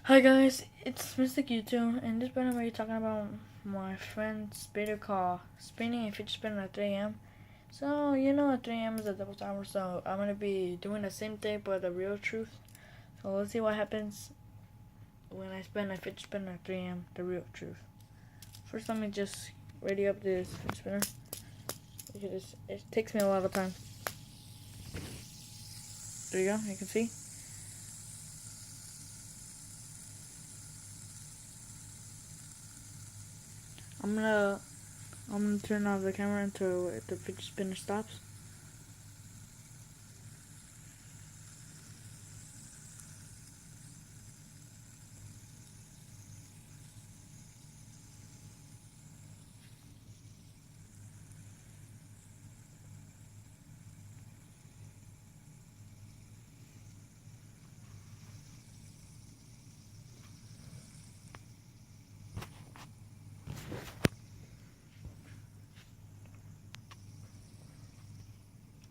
Hi guys, it's Mystic YouTube, and this video I'm going to be talking about my friend's beta call spinning a fidget spinner at 3 a.m. So, you know at 3 a.m. is a double timer, so I'm going to be doing the same thing but the real truth. So let's see what happens when I spin a fidget spinner at 3 a.m. the real truth. First let me just ready up this fidget spinner. Look at this, it takes me a lot of time. There you go, you can see. I'm gonna turn off the camera until the fidget spinner stops.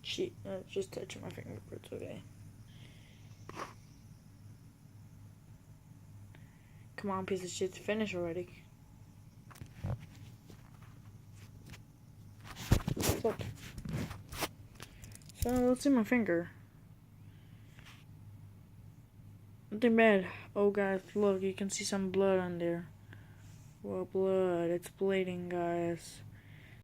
Shit, just touching my finger, but it's okay. Come on, piece of shit, finish already. Look. So, let's see my finger. Nothing bad. Oh, guys, look, you can see some blood on there. Well, blood, it's bleeding, guys.